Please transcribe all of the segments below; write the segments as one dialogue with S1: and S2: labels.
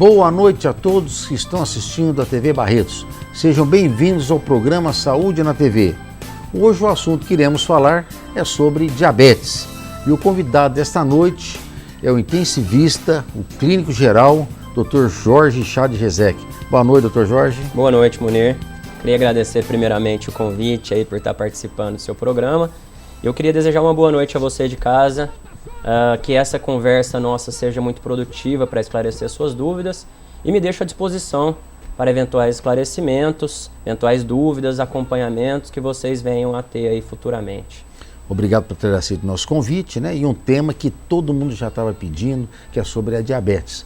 S1: Boa noite a todos que estão assistindo a TV Barretos. Sejam bem-vindos ao programa Saúde na TV. Hoje o assunto que iremos falar é sobre diabetes. E o convidado desta noite é o intensivista, o clínico geral, Dr. Jorge Chad Rezec. Boa noite, Dr. Jorge.
S2: Boa noite, Munir. Queria agradecer primeiramente o convite aí por estar participando do seu programa. Eu queria desejar uma boa noite a você de casa, que essa conversa nossa seja muito produtiva para esclarecer suas dúvidas e me deixo à disposição para eventuais esclarecimentos, eventuais dúvidas, acompanhamentos que vocês venham a ter aí futuramente.
S1: Obrigado por ter aceito o nosso convite, né? E um tema que todo mundo já estava pedindo, que é sobre a diabetes.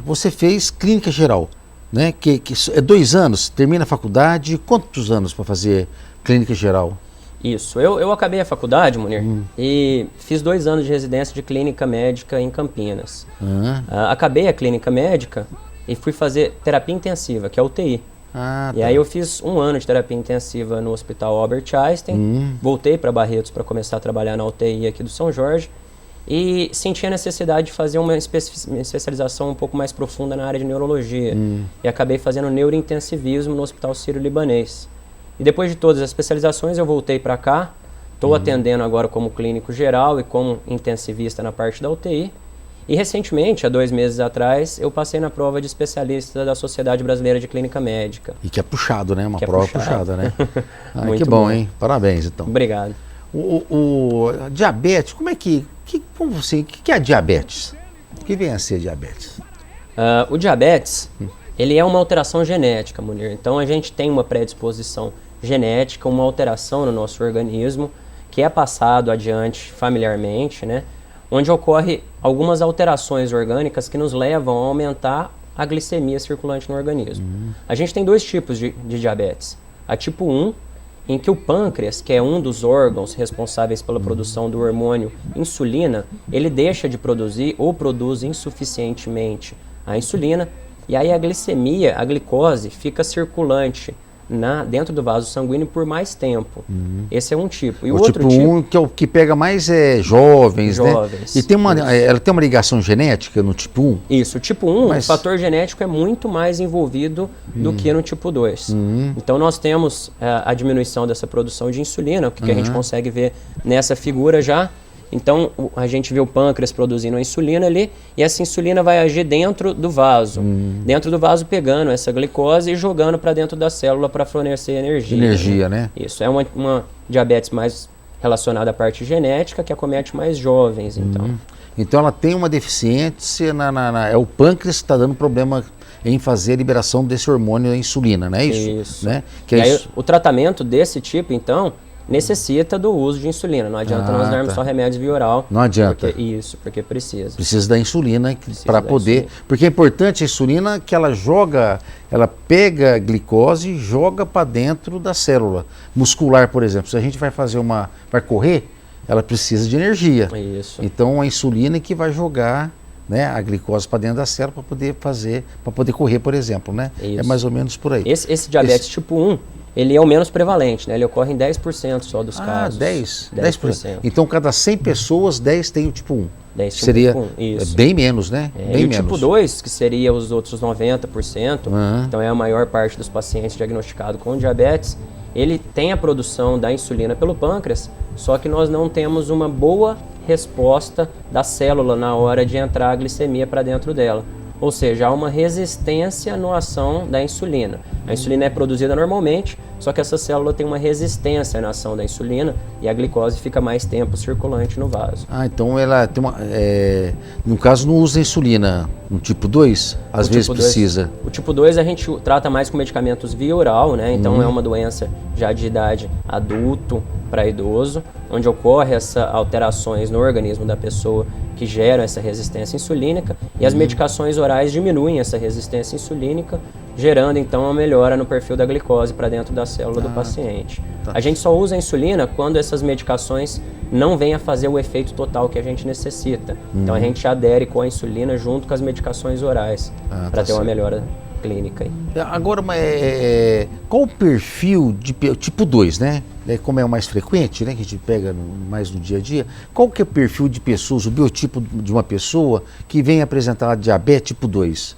S1: Você fez clínica geral, né? Que é 2 anos, termina a faculdade, quantos anos para fazer clínica geral?
S2: Isso, eu acabei a faculdade, Munir, e fiz 2 anos de residência de clínica médica em Campinas. Acabei a clínica médica e fui fazer terapia intensiva, que é UTI. E aí eu fiz 1 ano de terapia intensiva no Hospital Albert Einstein, voltei para Barretos para começar a trabalhar na UTI aqui do São Jorge e senti a necessidade de fazer uma especialização um pouco mais profunda na área de neurologia. E acabei fazendo neurointensivismo no Hospital Sírio-Libanês. E depois de todas as especializações eu voltei para cá, estou atendendo agora como clínico geral e como intensivista na parte da UTI. E recentemente, há 2 meses atrás, eu passei na prova de especialista da Sociedade Brasileira de Clínica Médica.
S1: E que é puxado, né? Uma prova puxada, né?
S2: Muito
S1: que bom, hein? Parabéns, então.
S2: Obrigado.
S1: O diabetes, como que é a diabetes? O que vem a ser diabetes?
S2: O diabetes, ele é uma alteração genética, Munir. Então a gente tem uma predisposição genética, uma alteração no nosso organismo, que é passado adiante familiarmente, né? Onde ocorre algumas alterações orgânicas que nos levam a aumentar a glicemia circulante no organismo. A gente tem 2 tipos de diabetes. A tipo 1, em que o pâncreas, que é um dos órgãos responsáveis pela produção do hormônio insulina, ele deixa de produzir ou produz insuficientemente a insulina, e aí a glicemia, a glicose, fica circulante dentro do vaso sanguíneo por mais tempo. Esse é um tipo. E o outro
S1: tipo 1, que é o que pega mais jovens, né? E ela tem uma ligação genética no tipo 1?
S2: Isso, o tipo 1, o fator genético é muito mais envolvido do que no tipo 2. Então nós temos a diminuição dessa produção de insulina, o que a gente consegue ver nessa figura já. Então, a gente vê o pâncreas produzindo a insulina ali, e essa insulina vai agir dentro do vaso. Dentro do vaso, pegando essa glicose e jogando para dentro da célula para fornecer energia.
S1: Energia, né?
S2: Isso, é uma diabetes mais relacionada à parte genética, que acomete mais jovens, então.
S1: Então, ela tem uma deficiência, é o pâncreas que está dando problema em fazer a liberação desse hormônio da insulina, não é isso?
S2: Isso.
S1: Né?
S2: E aí, o tratamento desse tipo, então, necessita do uso de insulina. Não adianta nós darmos só remédios via oral.
S1: Não adianta.
S2: Porque precisa.
S1: Precisa da insulina para poder... Insulina. Porque é importante a insulina que ela pega a glicose e joga para dentro da célula muscular, por exemplo. Se a gente vai correr, ela precisa de energia.
S2: Isso.
S1: Então a insulina que vai jogar, né, a glicose para dentro da célula para poder correr, por exemplo, né?
S2: Isso.
S1: É mais ou menos por aí.
S2: Esse diabetes tipo 1, ele é o menos prevalente, né? Ele ocorre em 10% só dos casos.
S1: 10%. Então, cada 100 pessoas, 10 tem o tipo 1.
S2: 10 tipo
S1: seria
S2: 1, isso.
S1: Bem menos, né? Bem
S2: e o
S1: menos.
S2: tipo 2, que seria os outros 90%, então é a maior parte dos pacientes diagnosticados com diabetes, ele tem a produção da insulina pelo pâncreas, só que nós não temos uma boa resposta da célula na hora de entrar a glicemia para dentro dela. Ou seja, há uma resistência na ação da insulina. A insulina é produzida normalmente, só que essa célula tem uma resistência na ação da insulina e a glicose fica mais tempo circulante no vaso.
S1: Então ela tem no caso não usa insulina no tipo 2? Às vezes precisa.
S2: O tipo 2 a gente trata mais com medicamentos via oral, né? Então é uma doença já de idade adulto para idoso, onde ocorre essas alterações no organismo da pessoa que geram essa resistência insulínica e as medicações orais diminuem essa resistência insulínica, gerando então uma melhora no perfil da glicose para dentro da célula do paciente. A gente só usa a insulina quando essas medicações não vêm a fazer o efeito total que a gente necessita. Então a gente adere com a insulina junto com as medicações orais para ter uma melhora clínica.
S1: Agora, qual o perfil de tipo 2, né? Como é o mais frequente, né? Que a gente pega mais no dia a dia. Qual que é o perfil de pessoas, o biotipo de uma pessoa que vem apresentar diabetes tipo 2?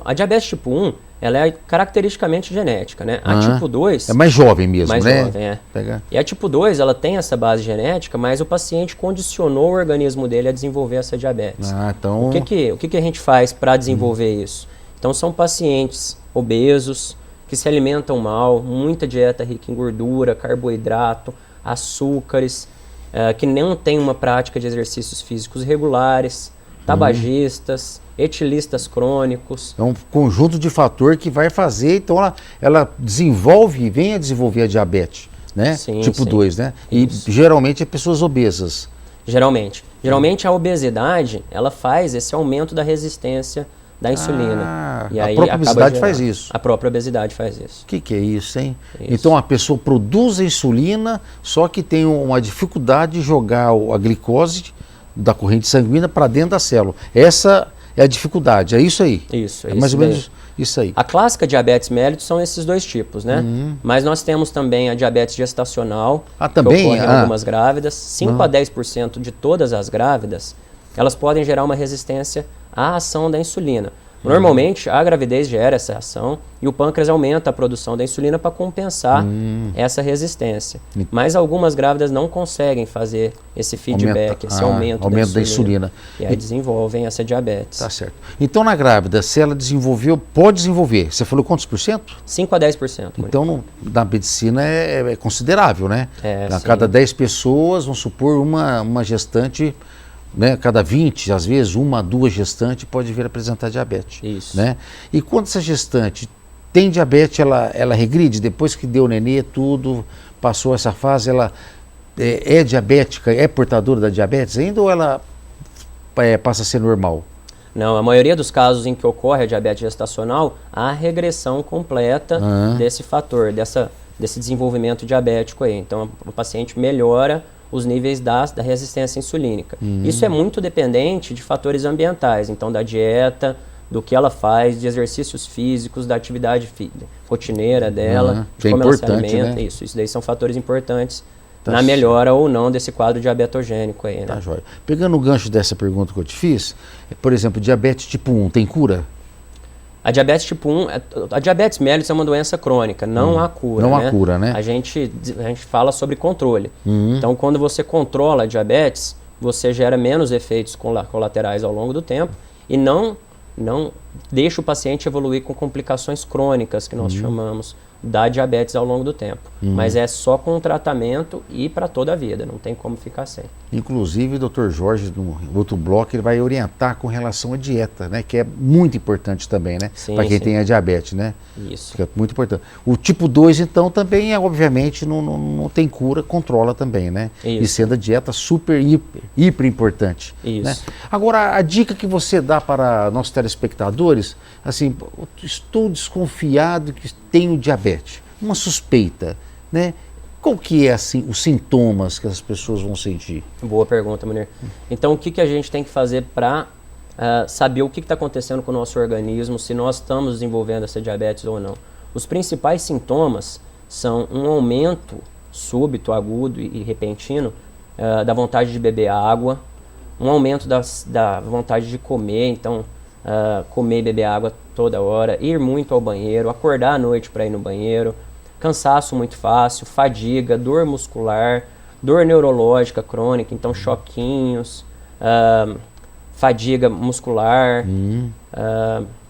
S2: A diabetes tipo 1, ela é caracteristicamente genética, né? A tipo 2...
S1: É mais jovem mesmo, né?
S2: Mais jovem, E a tipo 2, ela tem essa base genética, mas o paciente condicionou o organismo dele a desenvolver essa diabetes.
S1: Então...
S2: O que a gente faz para desenvolver isso? Então, são pacientes obesos, que se alimentam mal, muita dieta rica em gordura, carboidrato, açúcares, que não tem uma prática de exercícios físicos regulares, tabagistas, etilistas crônicos.
S1: É um conjunto de fator que vai fazer, então ela desenvolve e vem a desenvolver a diabetes, né?
S2: Sim,
S1: tipo
S2: sim.
S1: 2, né?
S2: Isso.
S1: E geralmente é pessoas obesas.
S2: Geralmente a obesidade, ela faz esse aumento da resistência da insulina.
S1: E aí a própria obesidade faz isso.
S2: A própria obesidade faz isso.
S1: O que é isso, hein?
S2: Isso.
S1: Então a pessoa produz a insulina, só que tem uma dificuldade de jogar a glicose da corrente sanguínea para dentro da célula. Essa é a dificuldade, é isso aí?
S2: Isso.
S1: É mais ou menos isso aí.
S2: A clássica diabetes mellitus são esses dois tipos, né? Mas nós temos também a diabetes gestacional,
S1: também?
S2: que ocorre em algumas grávidas. 5 a 10% de todas as grávidas, elas podem gerar uma resistência à ação da insulina. Normalmente, a gravidez gera essa ação e o pâncreas aumenta a produção da insulina para compensar essa resistência. Mas algumas grávidas não conseguem fazer esse feedback, esse aumento da insulina. E aí desenvolvem essa diabetes.
S1: Tá certo. Então, na grávida, se ela desenvolveu, pode desenvolver. Você falou quantos por cento?
S2: 5 a 10%.
S1: Então, na medicina é considerável, né? A
S2: sim.
S1: cada 10 pessoas, vamos supor, uma gestante... Né? Cada 20, às vezes, 1 a 2 gestantes pode vir apresentar diabetes.
S2: Isso.
S1: Né? E quando essa gestante tem diabetes, ela regride, depois que deu nenê, tudo, passou essa fase, ela é diabética, é portadora da diabetes ainda ou ela passa a ser normal?
S2: Não, a maioria dos casos em que ocorre a diabetes gestacional, há regressão completa desse fator, desse desenvolvimento diabético aí. Então, o paciente melhora os níveis da resistência insulínica. Isso é muito dependente de fatores ambientais, então da dieta, do que ela faz, de exercícios físicos, da atividade rotineira dela, de como ela se alimenta. Né? Isso daí são fatores importantes na melhora ou não desse quadro diabetogênico aí, né?
S1: Tá jóia. Pegando o gancho dessa pergunta que eu te fiz, por exemplo, diabetes tipo 1 tem cura?
S2: A diabetes tipo 1, a diabetes mellitus é uma doença crônica, não há cura.
S1: Não há cura, né?
S2: A gente fala sobre controle. Então, quando você controla a diabetes, você gera menos efeitos colaterais ao longo do tempo e não deixa o paciente evoluir com complicações crônicas, que nós chamamos, da diabetes ao longo do tempo. Mas é só com o tratamento e para toda a vida, não tem como ficar sem.
S1: Inclusive, o Dr. Jorge, no outro bloco, ele vai orientar com relação à dieta, né? Que é muito importante também, né? Para quem tem a diabetes, né?
S2: Isso.
S1: Que é muito importante. O tipo 2, então, também, obviamente, não tem cura, controla também, né?
S2: Isso.
S1: E sendo a dieta super, hiper importante.
S2: Isso.
S1: Né? Agora, a dica que você dá para nossos telespectadores, assim, estou desconfiado que tenho diabetes, uma suspeita, né? Qual que é assim os sintomas que as pessoas vão sentir?
S2: Boa pergunta, Munir. Então, o que a gente tem que fazer para saber o que está acontecendo com o nosso organismo, se nós estamos desenvolvendo essa diabetes ou não? Os principais sintomas são um aumento súbito, agudo e repentino da vontade de beber água, um aumento da vontade de comer, então comer e beber água toda hora, ir muito ao banheiro, acordar à noite para ir no banheiro, cansaço muito fácil, fadiga, dor muscular, dor neurológica crônica, então choquinhos, fadiga muscular,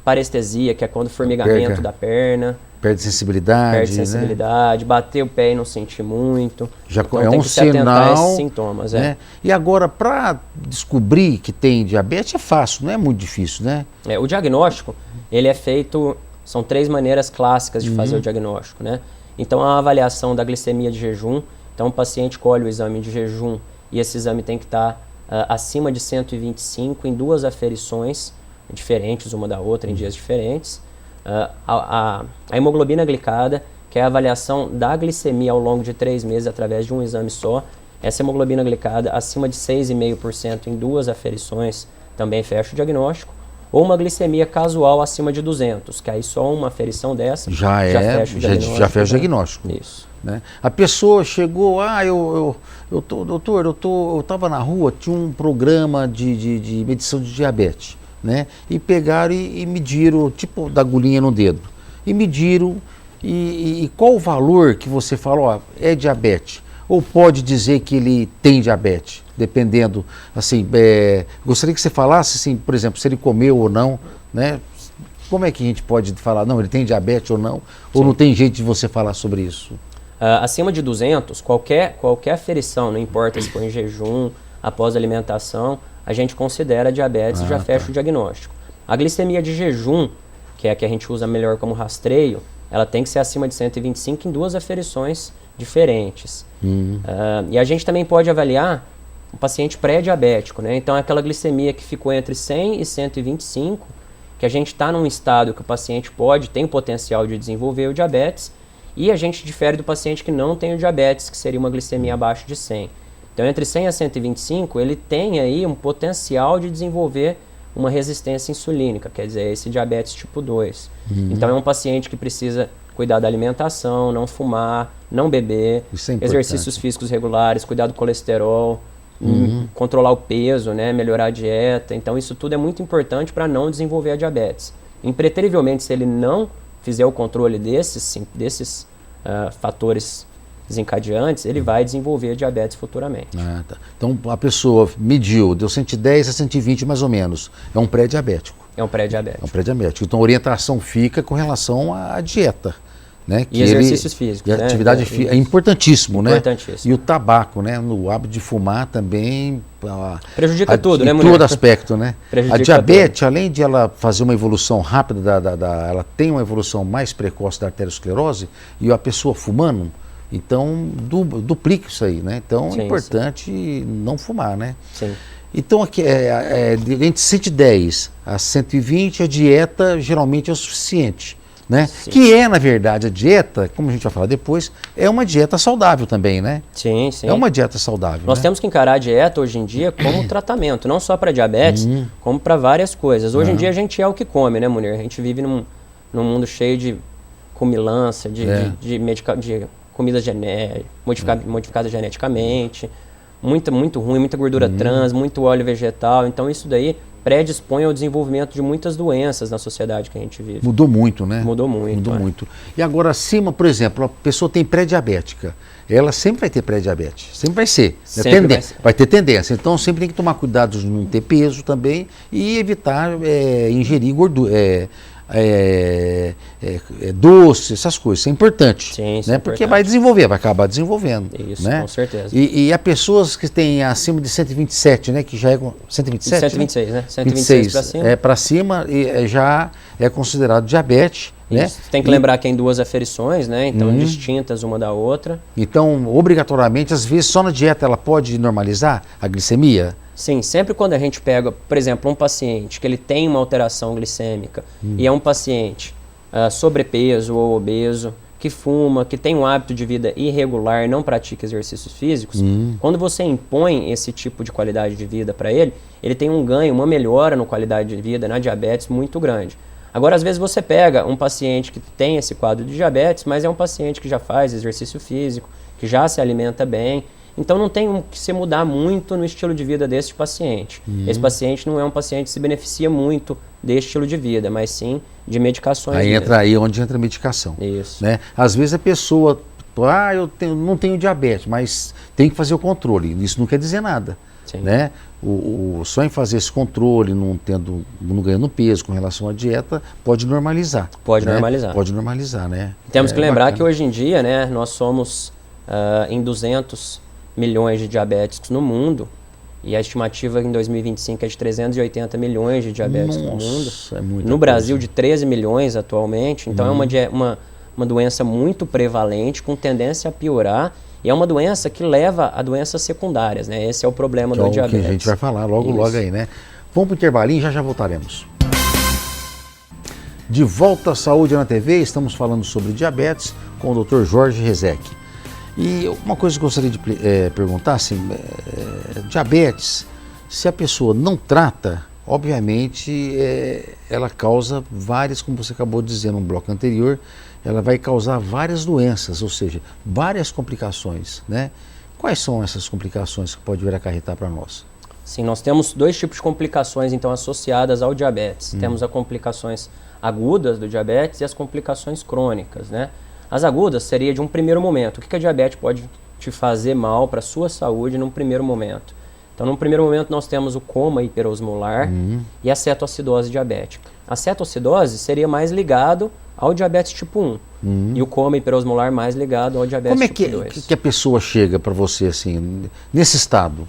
S2: parestesia, que é quando o formigamento da perna.
S1: Perde sensibilidade.
S2: Perde sensibilidade, né? Bater o pé e não sentir muito.
S1: Já
S2: então,
S1: é
S2: tem
S1: um
S2: que se atentar
S1: sinal,
S2: a esses sintomas.
S1: Né? E agora, para descobrir que tem diabetes é fácil, não é muito difícil, né?
S2: O diagnóstico, ele é feito, são 3 maneiras clássicas de fazer o diagnóstico, né? Então, a avaliação da glicemia de jejum, então o paciente colhe o exame de jejum e esse exame tem que estar acima de 125 em 2 aferições diferentes, uma da outra, em dias diferentes. A hemoglobina glicada, que é a avaliação da glicemia ao longo de 3 meses através de um exame só. Essa hemoglobina glicada acima de 6,5% em 2 aferições também fecha o diagnóstico. ou uma glicemia casual acima de 200, que aí só uma aferição dessa
S1: já fecha o diagnóstico.
S2: Isso.
S1: Né? A pessoa chegou, doutor, eu estava na rua, tinha um programa de medição de diabetes, né? E pegaram e mediram, tipo da agulhinha no dedo, e mediram, e qual o valor que você fala, é diabetes? Ou pode dizer que ele tem diabetes, dependendo, assim, gostaria que você falasse, assim, por exemplo, se ele comeu ou não, né? Como é que a gente pode falar, não, ele tem diabetes ou não? Ou
S2: Sim.
S1: não tem jeito de você falar sobre isso?
S2: Acima de 200, qualquer aferição, não importa se for em jejum, após alimentação, a gente considera diabetes e já fecha o diagnóstico. A glicemia de jejum, que é a que a gente usa melhor como rastreio, ela tem que ser acima de 125 em 2 aferições diferentes. E a gente também pode avaliar o paciente pré-diabético, né? Então, aquela glicemia que ficou entre 100 e 125, que a gente está num estado que o paciente tem o potencial de desenvolver o diabetes, e a gente difere do paciente que não tem o diabetes, que seria uma glicemia abaixo de 100. Então, entre 100 a 125, ele tem aí um potencial de desenvolver uma resistência insulínica, quer dizer, esse diabetes tipo 2. Então, é um paciente que precisa cuidar da alimentação, não fumar, não beber, exercícios físicos regulares, cuidar do colesterol, controlar o peso, né, melhorar a dieta. Então, isso tudo é muito importante para não desenvolver a diabetes. Impreterivelmente, se ele não fizer o controle desses fatores desencadeantes, ele vai desenvolver diabetes futuramente.
S1: Tá. Então, a pessoa mediu, deu 110 a 120 mais ou menos, é um pré-diabético.
S2: É um pré-diabético.
S1: É um pré-diabético. Então, a orientação fica com relação à dieta. Né?
S2: E exercícios físicos.
S1: E a atividade física é importantíssimo, né?
S2: Importantíssimo.
S1: E o tabaco, né? No hábito de fumar também...
S2: Prejudica tudo, né, mulher?
S1: Em todo aspecto, né?
S2: Prejudica
S1: a diabetes, tudo. Além de ela fazer uma evolução rápida, ela tem uma evolução mais precoce da arteriosclerose, e a pessoa fumando, então duplica isso aí, né? Então é importante não fumar, né?
S2: Sim.
S1: Então, aqui, entre 110 a 120, a dieta geralmente é o suficiente. Né? Que é, na verdade, a dieta, como a gente vai falar depois, é uma dieta saudável também, né?
S2: Sim.
S1: É uma dieta saudável.
S2: Nós temos que encarar a dieta hoje em dia como tratamento, não só para diabetes, como para várias coisas. Hoje em dia a gente é o que come, né, Munir? A gente vive num mundo cheio de comilança, de comidas modificadas geneticamente, muito ruim, muita gordura trans, muito óleo vegetal. Então isso daí predispõe ao desenvolvimento de muitas doenças na sociedade que a gente vive.
S1: Mudou muito, né?
S2: Mudou muito.
S1: Muito. E agora, acima, por exemplo, a pessoa tem pré-diabética. Ela sempre vai ter pré-diabetes. Sempre vai ser. Vai ter tendência. Então, sempre tem que tomar cuidado de não ter peso também e evitar ingerir gordura. Doce, essas coisas, isso é importante.
S2: Sim,
S1: né? Porque vai acabar desenvolvendo.
S2: Isso,
S1: né?
S2: Com certeza.
S1: E há pessoas que têm acima de 127, né? Que já é 127?
S2: 126, né? 126 para cima.
S1: Para cima já é considerado diabetes. Né?
S2: Tem que lembrar que tem 2 aferições, né? Então distintas uma da outra.
S1: Então, obrigatoriamente, às vezes só na dieta ela pode normalizar a glicemia?
S2: Sim, sempre quando a gente pega, por exemplo, um paciente que ele tem uma alteração glicêmica e é um paciente sobrepeso ou obeso, que fuma, que tem um hábito de vida irregular, não pratica exercícios físicos, quando você impõe esse tipo de qualidade de vida para ele, ele tem um ganho, uma melhora na qualidade de vida, na diabetes muito grande. Agora, às vezes você pega um paciente que tem esse quadro de diabetes, mas é um paciente que já faz exercício físico, que já se alimenta bem, então não tem que se mudar muito no estilo de vida desse paciente. Esse paciente não é um paciente que se beneficia muito desse estilo de vida, mas sim de medicações.
S1: Aí onde entra a medicação.
S2: Isso.
S1: Né? Às vezes a pessoa, não tenho diabetes, mas tem que fazer o controle. Isso não quer dizer nada.
S2: Sim.
S1: Né? Só em fazer esse controle, não ganhando peso com relação à dieta, pode normalizar.
S2: Pode
S1: né?
S2: normalizar.
S1: Pode normalizar, né?
S2: Temos que lembrar que hoje em dia, né, nós somos em 200 milhões de diabéticos no mundo, e a estimativa em 2025 é de 380 milhões de diabéticos no mundo.
S1: É muita
S2: no Brasil,
S1: coisa.
S2: de 13 milhões atualmente. Então é uma doença muito prevalente, com tendência a piorar, e é uma doença que leva a doenças secundárias, né? Esse é o problema do diabetes.
S1: Que a gente vai falar logo aí, né? Vamos para o intervalinho, já voltaremos. De volta à Saúde na TV, estamos falando sobre diabetes com o Dr. Jorge Rezec. E uma coisa que eu gostaria de perguntar, assim, diabetes, se a pessoa não trata, obviamente, ela causa várias, como você acabou de dizer no bloco anterior, ela vai causar várias doenças, ou seja, várias complicações, né? Quais são essas complicações que pode vir a acarretar para nós?
S2: Sim, nós temos dois tipos de complicações, então, associadas ao diabetes. Temos as complicações agudas do diabetes e as complicações crônicas, né? As agudas seria de um primeiro momento. O que a diabetes pode te fazer mal para a sua saúde num primeiro momento? Então, num primeiro momento, nós temos o coma hiperosmolar e a cetoacidose diabética. A cetoacidose seria mais ligado ao diabetes tipo 1 e o coma hiperosmolar mais ligado ao diabetes tipo 2.
S1: Como é que a pessoa chega para você assim, nesse estado?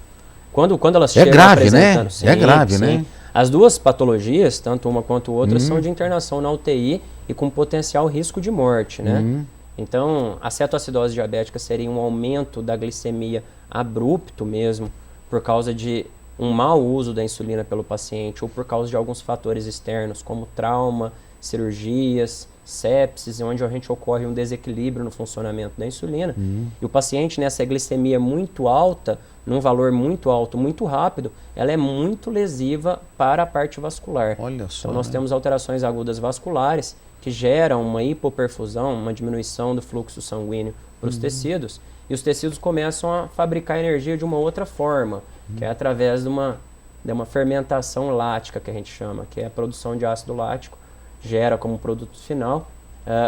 S2: Quando elas chegam
S1: grave, né?
S2: Sim,
S1: é grave,
S2: sim.
S1: né?
S2: As duas patologias, tanto uma quanto outra, são de internação na UTI e com potencial risco de morte, né? Então, a cetoacidose diabética seria um aumento da glicemia abrupto mesmo, por causa de um mau uso da insulina pelo paciente ou por causa de alguns fatores externos, como trauma, cirurgias, sepsis, onde a gente ocorre um desequilíbrio no funcionamento da insulina. E o paciente, nessa glicemia muito alta, num valor muito alto, muito rápido, ela é muito lesiva para a parte vascular.
S1: Olha só,
S2: então nós temos alterações agudas vasculares que geram uma hipoperfusão, uma diminuição do fluxo sanguíneo para os tecidos, e os tecidos começam a fabricar energia de uma outra forma, que é através de uma fermentação lática, que a gente chama, que é a produção de ácido lático, gera como produto final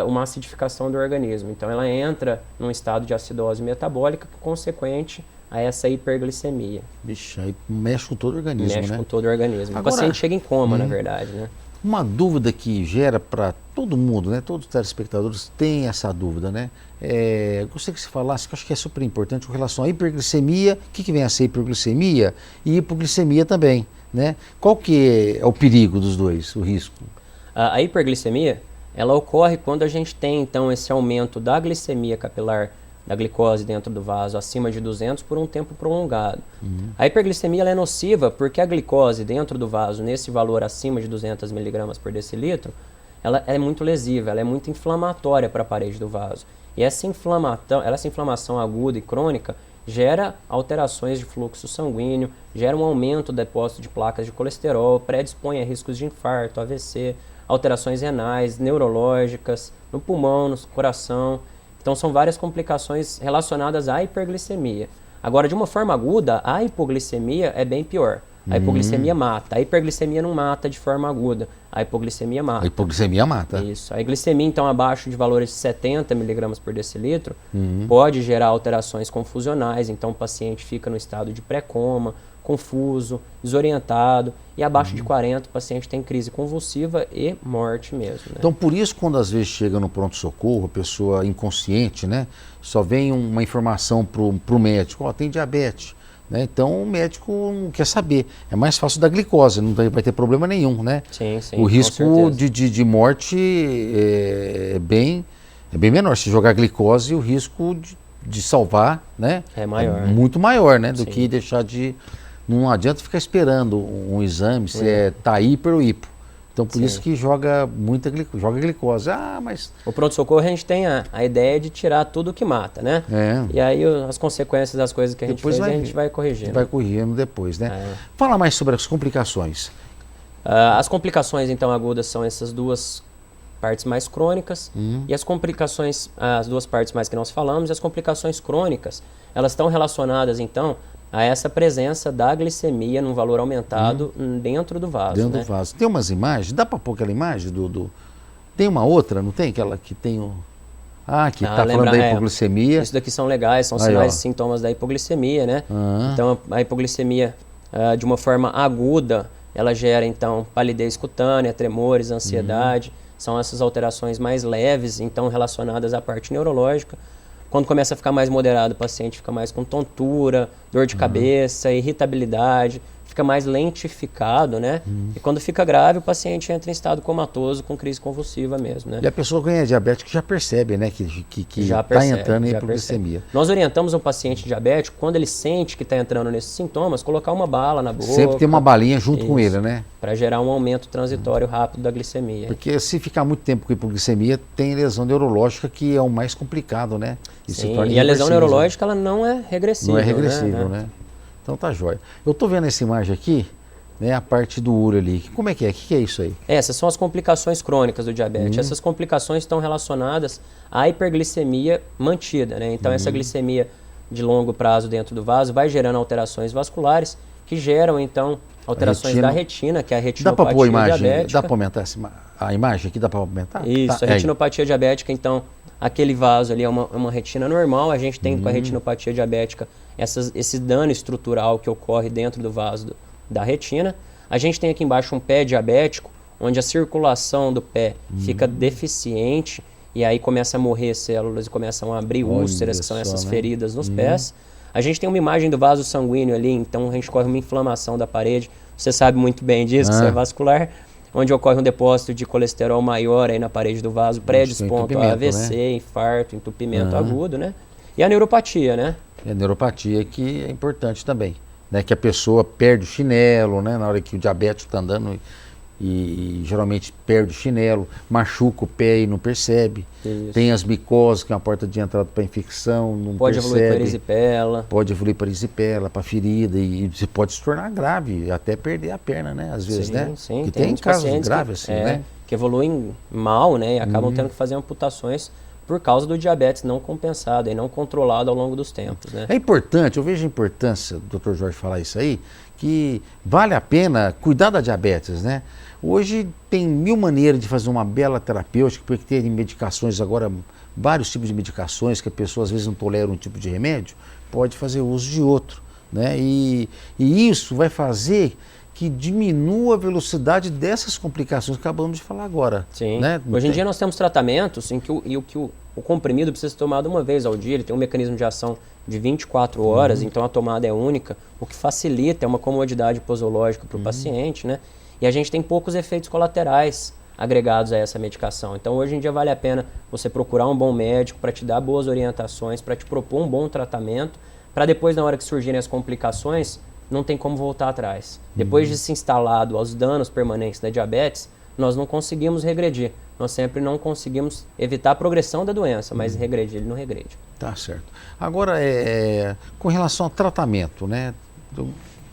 S2: uma acidificação do organismo. Então ela entra num estado de acidose metabólica consequente a essa hiperglicemia.
S1: Vixe, aí mexe com todo o organismo,
S2: mexe
S1: né?
S2: com todo o organismo.
S1: Agora,
S2: o paciente chega em coma, na verdade, né?
S1: Uma dúvida que gera para todo mundo, né? Todos os telespectadores têm essa dúvida, né? Gostaria que você falasse, que eu acho que é super importante, com relação à hiperglicemia. O que vem a ser hiperglicemia e hipoglicemia também, né? Qual que é o perigo dos dois, o risco?
S2: A hiperglicemia, ela ocorre quando a gente tem, então, esse aumento da glicemia capilar, da glicose dentro do vaso, acima de 200 por um tempo prolongado. A hiperglicemia ela é nociva porque a glicose dentro do vaso, nesse valor acima de 200 mg por decilitro, ela é muito lesiva, ela é muito inflamatória para a parede do vaso. E essa inflamação aguda e crônica gera alterações de fluxo sanguíneo, gera um aumento do depósito de placas de colesterol, predispõe a riscos de infarto, AVC, alterações renais, neurológicas, no pulmão, no coração. Então são várias complicações relacionadas à hiperglicemia. Agora, de uma forma aguda, a hipoglicemia é bem pior. A hipoglicemia mata. A hiperglicemia não mata de forma aguda. A hipoglicemia mata.
S1: A hipoglicemia mata.
S2: Isso. A glicemia, então, abaixo de valores de 70 mg por decilitro, pode gerar alterações confusionais. Então, o paciente fica no estado de pré-coma, confuso, desorientado. E abaixo de 40, o paciente tem crise convulsiva e morte mesmo. Né?
S1: Então, por isso, quando às vezes chega no pronto-socorro, a pessoa inconsciente, né? Só vem uma informação para o médico, ó, tem diabetes. Né? Então o médico não quer saber. É mais fácil da glicose, não vai ter problema nenhum, né?
S2: Sim, sim,
S1: o risco de morte é bem menor. Se jogar glicose, o risco de salvar, né?
S2: É maior.
S1: É muito maior, né? Do que deixar de... Não adianta ficar esperando um exame se tá hiper ou hipo. Então por isso que joga glicose. Ah, mas...
S2: O pronto-socorro a gente tem a ideia de tirar tudo que mata, né? E aí as consequências das coisas que a gente fez, a gente vai corrigindo.
S1: Vai corrigindo depois, né? Fala mais sobre as complicações.
S2: As complicações, então, agudas são essas duas partes mais crônicas. E as complicações, as duas partes mais que nós falamos, e as complicações crônicas, elas estão relacionadas, então, a essa presença da glicemia num valor aumentado dentro do vaso.
S1: Dentro do vaso. Tem umas imagens, dá para pôr aquela imagem Tem uma outra, não tem? Aquela que tem o... que está falando da hipoglicemia.
S2: Isso daqui são legais, são sinais e sintomas da hipoglicemia, né? Então a hipoglicemia, de uma forma aguda, ela gera então palidez cutânea, tremores, ansiedade. São essas alterações mais leves, então relacionadas à parte neurológica. Quando começa a ficar mais moderado, o paciente fica mais com tontura, dor de cabeça, irritabilidade, fica mais lentificado, né? E quando fica grave, o paciente entra em estado comatoso, com crise convulsiva mesmo, né?
S1: E a pessoa que é diabética já percebe, né? Que está entrando em hipoglicemia.
S2: Nós orientamos um paciente diabético, quando ele sente que está entrando nesses sintomas, colocar uma bala na boca.
S1: Sempre tem uma balinha junto com ele, né?
S2: Para gerar um aumento transitório rápido da glicemia.
S1: Porque se ficar muito tempo com hipoglicemia, tem lesão neurológica, que é o mais complicado, né?
S2: E a lesão neurológica, ela não é regressível.
S1: Não é regressível, né? Então tá jóia. Eu estou vendo essa imagem aqui, né, a parte do úrio ali. Como é que é? O que é isso aí?
S2: Essas são as complicações crônicas do diabetes. Essas complicações estão relacionadas à hiperglicemia mantida, né? Então, essa glicemia de longo prazo dentro do vaso vai gerando alterações vasculares que geram, então, alterações da retina, que é a retinopatia
S1: dá para pôr a imagem,
S2: diabética.
S1: dá para aumentar a imagem aqui? Dá para aumentar?
S2: Isso,
S1: tá,
S2: a retinopatia diabética, então, aquele vaso ali é uma retina normal, a gente tem com a retinopatia diabética esse dano estrutural que ocorre dentro do vaso da retina. A gente tem aqui embaixo um pé diabético, onde a circulação do pé fica deficiente, e aí começa a morrer células e começam a abrir úlceras, que são essas feridas nos pés. A gente tem uma imagem do vaso sanguíneo ali, então a gente corre uma inflamação da parede. Você sabe muito bem disso, que isso é vascular, onde ocorre um depósito de colesterol maior aí na parede do vaso, predispondo a AVC, né? Infarto, entupimento agudo, né? E a neuropatia, né?
S1: E a neuropatia que é importante também, né? Que a pessoa perde o chinelo, né? Na hora que o diabético está andando e geralmente perde o chinelo, machuca o pé e não percebe. Isso. Tem as micoses, que é uma porta de entrada para infecção, não
S2: pode
S1: percebe.
S2: Evoluir para erisipela.
S1: Pode evoluir para erisipela, para ferida, e se pode se tornar grave, até perder a perna, né? Às vezes, né?
S2: Sim,
S1: que tem casos graves assim, né?
S2: Que evoluem mal, né? E acabam tendo que fazer amputações por causa do diabetes não compensado e não controlado ao longo dos tempos, né?
S1: É importante, eu vejo a importância, Dr. Jorge falar isso aí, que vale a pena cuidar da diabetes, né? Hoje tem 1000 maneiras de fazer uma bela terapêutica, porque tem medicações agora, vários tipos de medicações que a pessoa às vezes não tolera um tipo de remédio, pode fazer uso de outro, né? E isso vai fazer que diminua a velocidade dessas complicações que acabamos de falar agora.
S2: Sim.
S1: Né?
S2: Hoje em dia nós temos tratamentos em que o comprimido precisa ser tomado uma vez ao dia, ele tem um mecanismo de ação de 24 horas, então a tomada é única, o que facilita, é uma comodidade posológica para o paciente, né? E a gente tem poucos efeitos colaterais agregados a essa medicação. Então hoje em dia vale a pena você procurar um bom médico para te dar boas orientações, para te propor um bom tratamento, para depois, na hora que surgirem as complicações, não tem como voltar atrás. Depois de se instalado os danos permanentes da diabetes, nós não conseguimos regredir. Nós sempre não conseguimos evitar a progressão da doença, mas regredir, ele não regrede.
S1: Tá certo. Agora, com relação ao tratamento, né?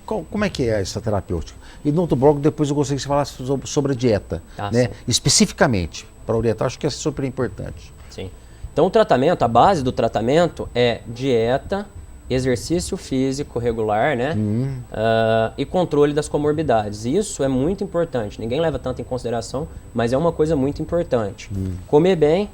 S1: Como é que é essa terapêutica? E no outro bloco, depois eu gostaria que você falasse sobre a dieta, né? Especificamente, para orientar, acho que é super importante.
S2: Sim. Então, o tratamento, a base do tratamento é dieta, exercício físico regular, né? E controle das comorbidades. Isso é muito importante. Ninguém leva tanto em consideração, mas é uma coisa muito importante. Comer bem,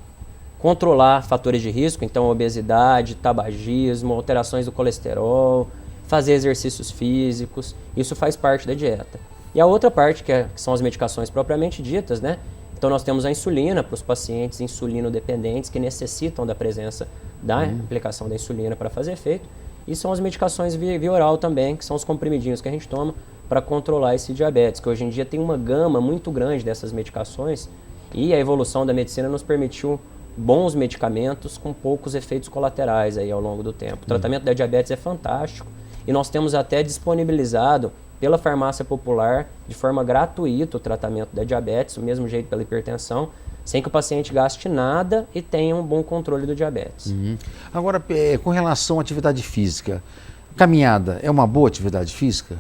S2: controlar fatores de risco, então obesidade, tabagismo, alterações do colesterol, fazer exercícios físicos, isso faz parte da dieta. E a outra parte, que são as medicações propriamente ditas, né? Então nós temos a insulina para os pacientes insulino-dependentes que necessitam da presença da aplicação da insulina para fazer efeito. E são as medicações via oral também, que são os comprimidinhos que a gente toma para controlar esse diabetes, que hoje em dia tem uma gama muito grande dessas medicações e a evolução da medicina nos permitiu bons medicamentos com poucos efeitos colaterais aí ao longo do tempo. O tratamento da diabetes é fantástico e nós temos até disponibilizado pela farmácia popular de forma gratuita o tratamento da diabetes, do mesmo jeito pela hipertensão, sem que o paciente gaste nada e tenha um bom controle do diabetes.
S1: Agora, com relação à atividade física, caminhada é uma boa atividade física?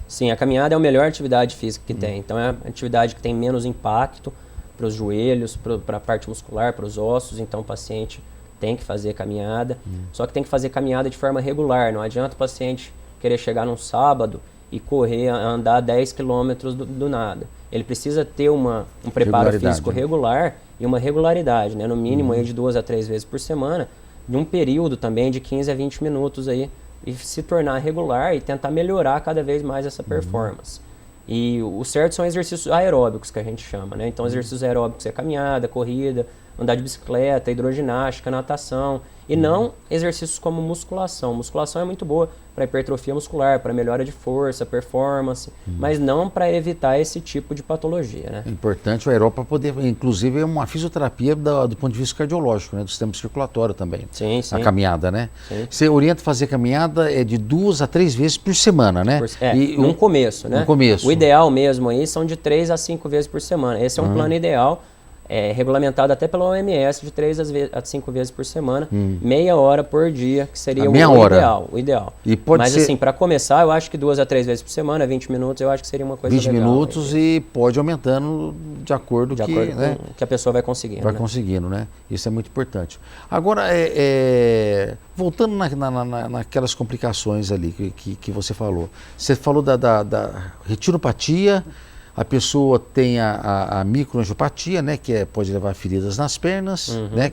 S2: Sim, a caminhada é a melhor atividade física que tem. Então é a atividade que tem menos impacto para os joelhos, para a parte muscular, para os ossos. Então o paciente tem que fazer caminhada, só que tem que fazer caminhada de forma regular. Não adianta o paciente querer chegar num sábado e correr, andar 10 quilômetros do nada. Ele precisa ter um preparo físico regular e uma regularidade, né? No mínimo aí de 2 a 3 vezes por semana, de um período também de 15 a 20 minutos aí, e se tornar regular e tentar melhorar cada vez mais essa performance. E o certo são exercícios aeróbicos, que a gente chama, né? Então exercícios aeróbicos é caminhada, corrida, andar de bicicleta, hidroginástica, natação, e não exercícios como musculação. Musculação é muito boa para hipertrofia muscular, para melhora de força, performance, mas não para evitar esse tipo de patologia, né?
S1: É importante o aeróbico para poder, inclusive é uma fisioterapia do ponto de vista cardiológico, né? Do sistema circulatório também.
S2: Sim, sim.
S1: A caminhada, né?
S2: Sim.
S1: Você orienta fazer caminhada de 2 a 3 vezes por semana, né?
S2: No começo, né?
S1: No começo.
S2: O ideal mesmo aí são de 3 a 5 vezes por semana. Esse é um plano ideal. é regulamentado até pela OMS de 3 a 5 vezes por semana, meia hora por dia, que seria o ideal.
S1: E pode
S2: Mas
S1: ser...
S2: assim, para começar, eu acho que 2 a 3 vezes por semana, 20 minutos, eu acho que seria uma coisa
S1: 20
S2: legal.
S1: 20 minutos e pode aumentando de acordo com
S2: o que a pessoa vai conseguindo.
S1: Vai conseguindo, né? Isso é muito importante. Agora, voltando naquelas complicações ali que você falou. Você falou da retinopatia. A pessoa tem a microangiopatia, né, que pode levar a feridas nas pernas, né,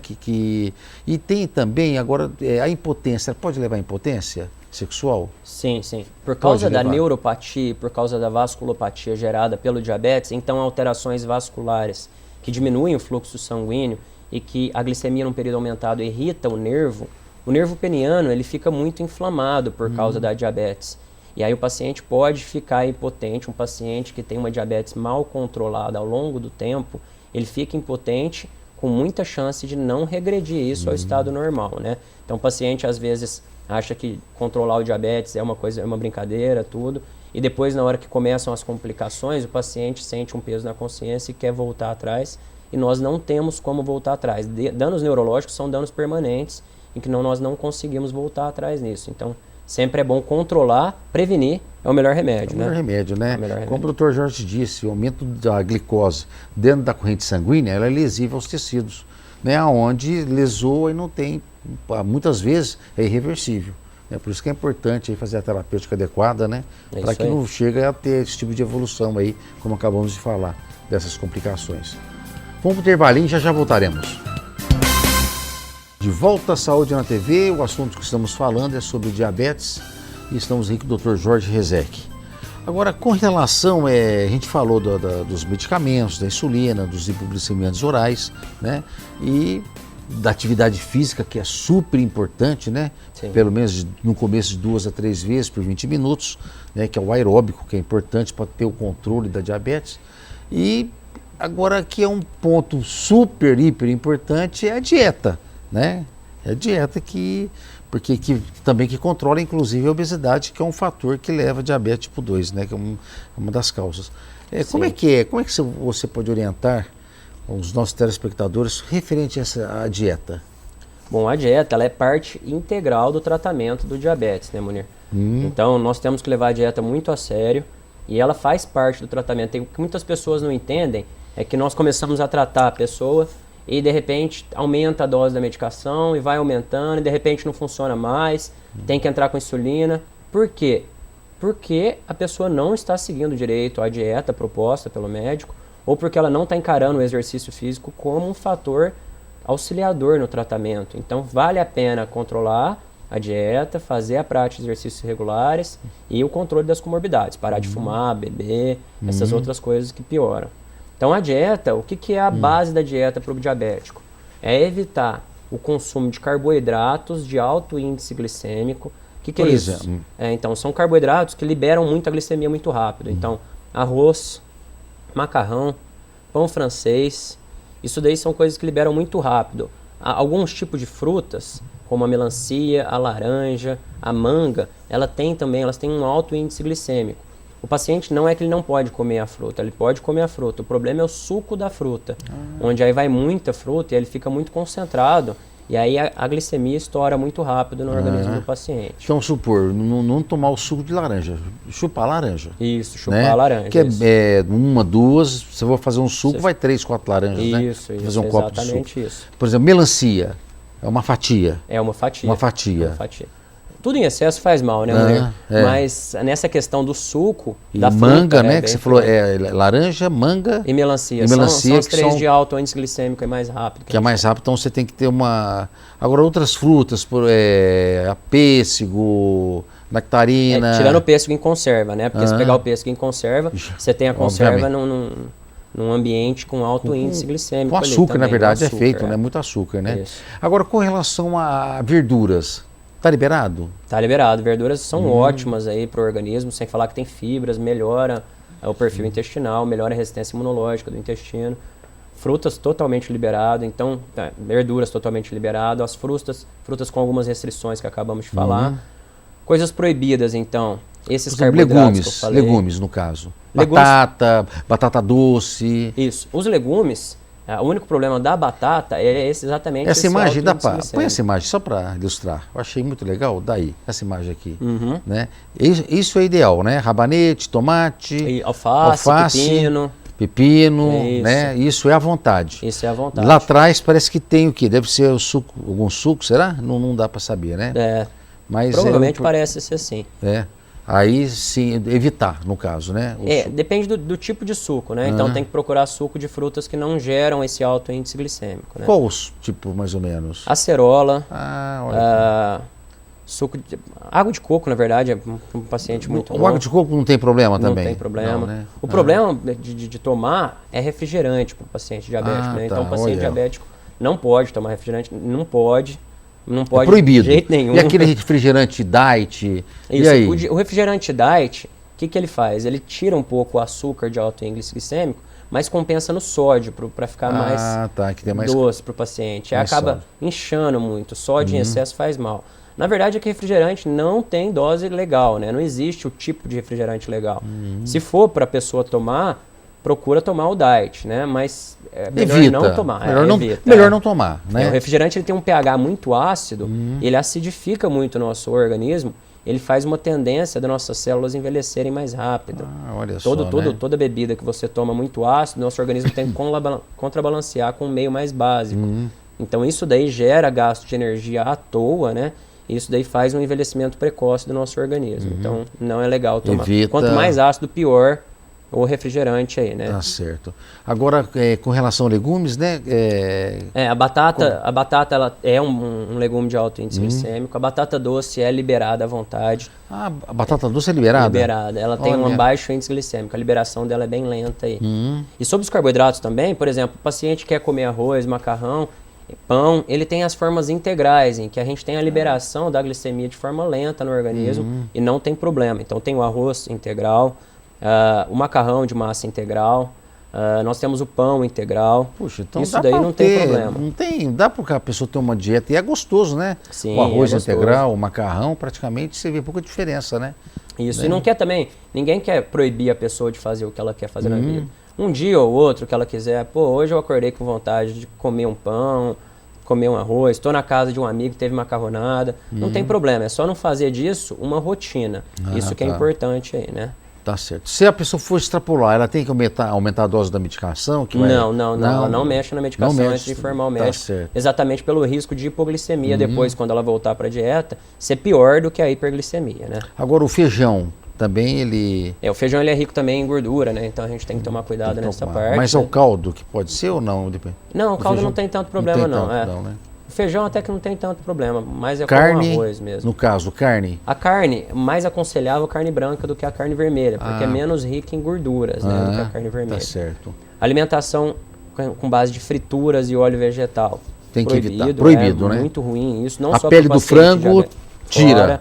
S1: e tem também, agora, a impotência, pode levar a impotência sexual?
S2: Sim. Por causa da neuropatia, por causa da vasculopatia gerada pelo diabetes, então alterações vasculares que diminuem o fluxo sanguíneo e que a glicemia num período aumentado irrita o nervo peniano, ele fica muito inflamado por causa da diabetes. E aí o paciente pode ficar impotente, um paciente que tem uma diabetes mal controlada ao longo do tempo, ele fica impotente com muita chance de não regredir isso ao estado normal, né? Então o paciente às vezes acha que controlar o diabetes é uma brincadeira, tudo, e depois na hora que começam as complicações, o paciente sente um peso na consciência e quer voltar atrás, e nós não temos como voltar atrás. Danos neurológicos são danos permanentes, em que nós não conseguimos voltar atrás nisso. Então, sempre é bom controlar, prevenir, é o melhor remédio, né?
S1: É o melhor remédio, né?
S2: Melhor remédio.
S1: Como o Dr. Jorge disse, o aumento da glicose dentro da corrente sanguínea, ela é lesiva aos tecidos, né? Onde lesou e não tem, muitas vezes é irreversível. Né? Por isso que é importante aí fazer a terapêutica adequada, né? Para que não chegue a ter esse tipo de evolução aí, como acabamos de falar, dessas complicações. Vamos para o intervalinho e já voltaremos. De volta à Saúde na TV, o assunto que estamos falando é sobre diabetes e estamos aqui com o Dr. Jorge Rezec. Agora, com relação, a gente falou dos medicamentos, da insulina, dos hipoglicemiantes orais, né? E da atividade física, que é super importante, né?
S2: Sim.
S1: Pelo menos no começo de 2 a 3 vezes por 20 minutos, né? Que é o aeróbico, que é importante para ter o controle da diabetes. E agora, que é um ponto super, hiper importante, é a dieta. Né? É a dieta que também controla inclusive a obesidade, que é um fator que leva a diabetes tipo 2, né? Que é uma das causas. Como é que você pode orientar os nossos telespectadores referente à dieta?
S2: Bom, a dieta ela é parte integral do tratamento do diabetes, né, Munir? Então, nós temos que levar a dieta muito a sério e ela faz parte do tratamento. O que muitas pessoas não entendem é que nós começamos a tratar a pessoa e de repente aumenta a dose da medicação e vai aumentando e de repente não funciona mais, tem que entrar com insulina. Por quê? Porque a pessoa não está seguindo direito a dieta proposta pelo médico ou porque ela não está encarando o exercício físico como um fator auxiliador no tratamento. Então vale a pena controlar a dieta, fazer a prática de exercícios regulares e o controle das comorbidades, parar de fumar, beber, essas outras coisas que pioram. Então a dieta, o que é a base da dieta para o diabético? É evitar o consumo de carboidratos de alto índice glicêmico. O que é isso? Então são carboidratos que liberam muita glicemia muito rápido. Então arroz, macarrão, pão francês, isso daí são coisas que liberam muito rápido. Alguns tipos de frutas, como a melancia, a laranja, a manga, elas têm um alto índice glicêmico. O paciente não é que ele não pode comer a fruta, ele pode comer a fruta. O problema é o suco da fruta, onde aí vai muita fruta e ele fica muito concentrado e aí a glicemia estoura muito rápido no organismo do paciente.
S1: Então, supor, não tomar o suco de laranja, chupar laranja.
S2: Isso, chupar a laranja.
S1: Que é 1, 2, se eu vou fazer um suco, vai 3, 4 laranjas, né?
S2: Isso,
S1: fazer um copo de suco.
S2: exatamente isso.
S1: Por exemplo, melancia, é uma fatia.
S2: É uma fatia.
S1: Uma fatia.
S2: Tudo em excesso faz mal, né, mulher? Mas nessa questão do suco,
S1: e
S2: da
S1: manga,
S2: fruta,
S1: né, que você falou, laranja, manga
S2: e melancia. São os três de alto índice glicêmico, é mais rápido.
S1: Que é mais rápido, então você tem que ter uma... Agora, outras frutas, pêssego, nectarina...
S2: tirando o pêssego em conserva, né? Porque se pegar o pêssego em conserva, você tem a conserva num ambiente com alto índice glicêmico.
S1: Com açúcar,
S2: também,
S1: na verdade, é feito, né? Muito açúcar, né?
S2: Isso.
S1: Agora, com relação a verduras... Tá liberado?
S2: Tá liberado. Verduras são ótimas aí para o organismo, sem falar que tem fibras, melhora o perfil intestinal, melhora a resistência imunológica do intestino. Frutas totalmente liberado, então, verduras totalmente liberado, as frutas com algumas restrições que acabamos de falar. Coisas proibidas, então, esses carboidratos que eu falei.
S1: Legumes, no caso. Batata doce.
S2: Isso. Os legumes, O único problema da batata é exatamente
S1: essa imagem, põe essa
S2: glicêmico.
S1: imagem só para ilustrar. Eu achei muito legal. Daí, essa imagem aqui.
S2: Uhum.
S1: Né? Isso é ideal, né? Rabanete, tomate,
S2: E alface,
S1: pepino,
S2: Isso.
S1: né? Isso é à vontade.
S2: Isso é à vontade.
S1: Lá atrás parece que tem o quê? Deve ser o suco, algum suco, será? Não dá para saber, né? Mas
S2: provavelmente parece ser assim.
S1: Aí sim, evitar, no caso, né?
S2: Depende do tipo de suco, né? Então tem que procurar suco de frutas que não geram esse alto índice glicêmico, né?
S1: Qual o tipo, mais ou menos?
S2: Acerola,
S1: Olha.
S2: suco de... Água de coco, na verdade, é um paciente muito
S1: O água de coco não tem problema também?
S2: Não tem problema.
S1: Não, né?
S2: O problema de tomar é refrigerante para o paciente diabético, né? Então o paciente diabético não pode tomar refrigerante, não pode
S1: é proibido.
S2: De jeito nenhum.
S1: E aquele refrigerante diet?
S2: Isso,
S1: e aí?
S2: O refrigerante diet, o que ele faz? Ele tira um pouco o açúcar de alto índice glicêmico, mas compensa no sódio para ficar mais
S1: que tem mais
S2: doce para o paciente. Aí acaba
S1: sódio.
S2: inchando muito. Sódio em excesso faz mal. Na verdade é que refrigerante não tem dose legal, né? Não existe o tipo de refrigerante legal. Se for para a pessoa tomar, procura tomar o diet, né? Mas é melhor
S1: evita.
S2: não tomar.
S1: Melhor não tomar, né?
S2: O refrigerante ele tem um pH muito ácido, ele acidifica muito o nosso organismo, ele faz uma tendência das nossas células envelhecerem mais rápido.
S1: Olha só, né?
S2: Toda bebida que você toma muito ácido, nosso organismo tem que contrabalancear com um meio mais básico. Então isso daí gera gasto de energia à toa, né? Isso daí faz um envelhecimento precoce do nosso organismo. Então não é legal tomar. Quanto mais ácido, pior o refrigerante aí, né?
S1: Tá certo. Agora, com relação a legumes, né?
S2: A batata ela é um legume de alto índice glicêmico. A batata doce é liberada à vontade.
S1: A batata doce é liberada?
S2: Liberada. Ela tem um baixo índice glicêmico. A liberação dela é bem lenta aí. E sobre os carboidratos também, por exemplo, o paciente quer comer arroz, macarrão, pão, ele tem as formas integrais, em que a gente tem a liberação da glicemia de forma lenta no organismo e não tem problema. Então tem o arroz integral, o macarrão de massa integral, nós temos o pão integral.
S1: Puxa, então
S2: isso daí não tem problema.
S1: Dá para a pessoa ter uma dieta e é gostoso, né?
S2: Sim,
S1: o arroz integral, o macarrão, praticamente você vê pouca diferença, né?
S2: Isso, e não quer também, ninguém quer proibir a pessoa de fazer o que ela quer fazer na vida. Um dia ou outro que ela quiser, hoje eu acordei com vontade de comer um pão, comer um arroz, estou na casa de um amigo que teve macarronada, não tem problema, é só não fazer disso uma rotina. Isso que é importante aí, né?
S1: Tá certo. Se a pessoa for extrapolar, ela tem que aumentar a dose da medicação?
S2: Não, ela não mexe na medicação antes de informar o médico. Exatamente pelo risco de hipoglicemia depois, quando ela voltar para a dieta, ser pior do que a hiperglicemia, né?
S1: Agora o feijão, também ele...
S2: o feijão ele é rico também em gordura, né? Então a gente tem que tomar cuidado nessa parte.
S1: Mas é o caldo que pode ser ou não?
S2: Não, o caldo não tem tanto problema não.
S1: Né?
S2: O feijão até que não tem tanto problema, mas é
S1: carne,
S2: como arroz mesmo.
S1: No caso, carne?
S2: A carne, mais aconselhável a carne branca do que a carne vermelha, porque é menos rica em gorduras, né, do que a carne vermelha.
S1: Tá certo.
S2: Alimentação com base de frituras e óleo vegetal.
S1: Tem que evitar. Proibido, né?
S2: Muito ruim isso, não
S1: a
S2: só
S1: pele do frango
S2: tira,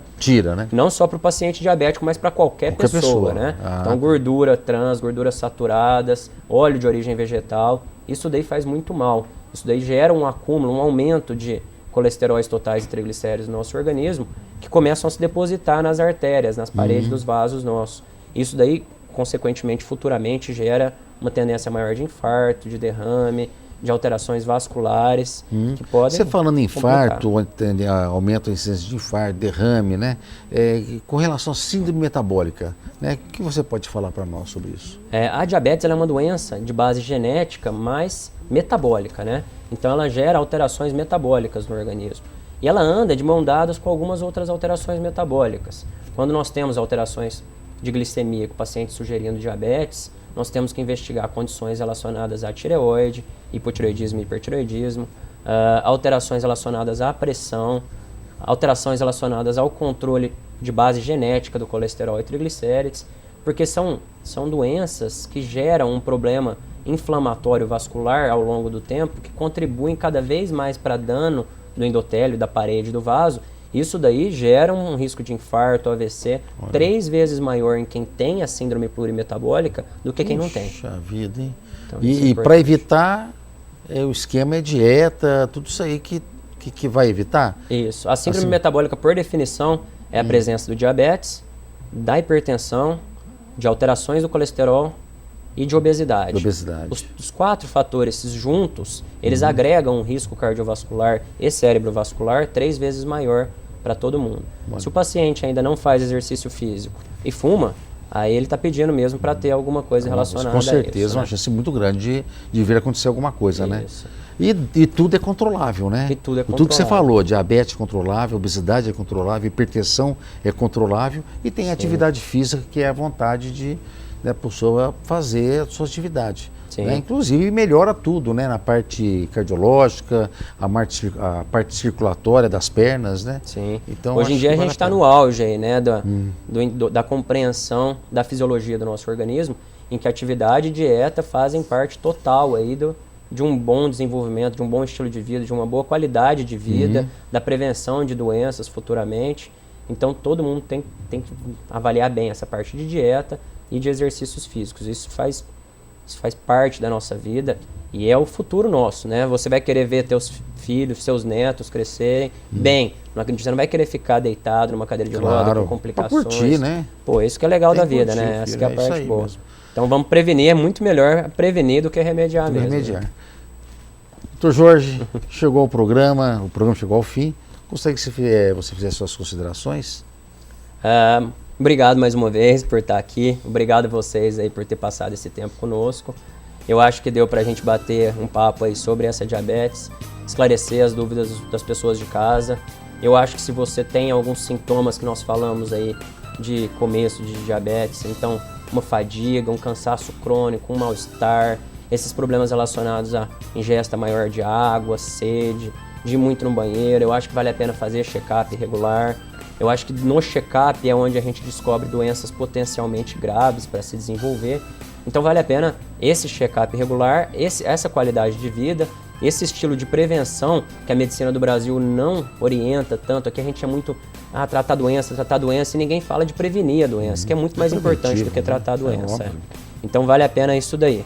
S2: né? Não só para o paciente diabético, mas para qualquer pessoa, né? Então gordura trans, gorduras saturadas, óleo de origem vegetal, isso daí faz muito mal. Isso daí gera um acúmulo, um aumento de colesteróis totais e triglicéridos no nosso organismo, que começam a se depositar nas artérias, nas paredes dos vasos nossos. Isso daí, consequentemente, futuramente, gera uma tendência maior de infarto, de derrame, de alterações vasculares, que podem...
S1: Você falando em infarto, aumento da incidência de infarto, derrame, né? Com relação à síndrome metabólica, né? O que você pode falar para nós sobre isso?
S2: A diabetes ela é uma doença de base genética, mas metabólica, né? Então ela gera alterações metabólicas no organismo. E ela anda de mão dadas com algumas outras alterações metabólicas. Quando nós temos alterações de glicemia com o paciente sugerindo diabetes, nós temos que investigar condições relacionadas à tireoide, hipotireoidismo e hipertireoidismo, alterações relacionadas à pressão, alterações relacionadas ao controle de base genética do colesterol e triglicérides, porque são doenças que geram um problema inflamatório vascular ao longo do tempo, que contribuem cada vez mais para dano do endotélio, da parede do vaso. Isso daí gera um risco de infarto, AVC, 3 vezes maior em quem tem a síndrome plurimetabólica do que quem não tem.
S1: Puxa vida, hein?
S2: Então,
S1: e para evitar, o esquema é dieta, tudo isso aí que vai evitar?
S2: Isso. A síndrome metabólica, por definição, é a presença do diabetes, da hipertensão, de alterações do colesterol e de obesidade. Os 4 fatores juntos, eles agregam um risco cardiovascular e cerebrovascular 3 vezes maior para todo mundo. Se o paciente ainda não faz exercício físico e fuma, aí ele está pedindo mesmo para ter alguma coisa relacionada a isso.
S1: Com certeza, uma chance muito grande de vir acontecer alguma coisa, né? E tudo é controlável, né?
S2: E tudo é controlável.
S1: Tudo que você falou, diabetes é controlável, obesidade é controlável, hipertensão é controlável e tem atividade física que é a vontade de a pessoa fazer a sua atividade. Né? Inclusive melhora tudo, né? Na parte cardiológica, a parte circulatória das pernas, né?
S2: Sim.
S1: Então,
S2: hoje em dia a gente está no auge aí, né? Da compreensão da fisiologia do nosso organismo, em que atividade e dieta fazem parte total aí de um bom desenvolvimento, de um bom estilo de vida, de uma boa qualidade de vida, da prevenção de doenças futuramente. Então todo mundo tem que avaliar bem essa parte de dieta e de exercícios físicos. Isso faz parte da nossa vida e é o futuro nosso, né? Você vai querer ver teus filhos, seus netos crescerem bem. Você não vai querer ficar deitado numa cadeira de roda com complicações.
S1: Pra curtir, né?
S2: Pô, isso que é legal da vida, né? Essa que é a parte boa. Mesmo. Então vamos prevenir, é muito melhor prevenir do que remediar mesmo.
S1: Remediar. Né? Doutor Jorge, chegou o programa chegou ao fim. Gostaria que você fizesse suas considerações?
S2: Obrigado mais uma vez por estar aqui. Obrigado a vocês aí por ter passado esse tempo conosco. Eu acho que deu para a gente bater um papo aí sobre essa diabetes, esclarecer as dúvidas das pessoas de casa. Eu acho que se você tem alguns sintomas que nós falamos aí de começo de diabetes, então uma fadiga, um cansaço crônico, um mal-estar, esses problemas relacionados à ingesta maior de água, sede, de ir muito no banheiro, eu acho que vale a pena fazer check-up regular. Eu acho que no check-up é onde a gente descobre doenças potencialmente graves para se desenvolver. Então vale a pena esse check-up regular, essa qualidade de vida, esse estilo de prevenção que a medicina do Brasil não orienta tanto. Aqui a gente é muito tratar doença e ninguém fala de prevenir a doença, que é muito mais importante do que tratar a doença. Então vale a pena isso daí.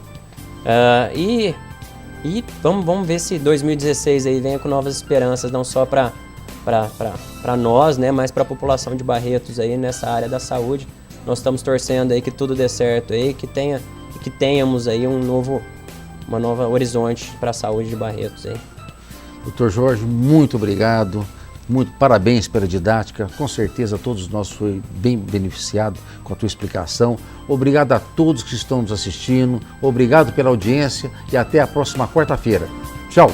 S2: E vamos ver se 2016 aí venha com novas esperanças, não só para nós, né, mas para a população de Barretos aí nessa área da saúde. Nós estamos torcendo aí que tudo dê certo aí, que tenhamos aí uma nova horizonte para a saúde de Barretos aí.
S1: Doutor Jorge, muito obrigado, parabéns pela didática, com certeza todos nós foi bem beneficiado com a tua explicação. Obrigado a todos que estão nos assistindo, obrigado pela audiência e até a próxima quarta-feira. Tchau!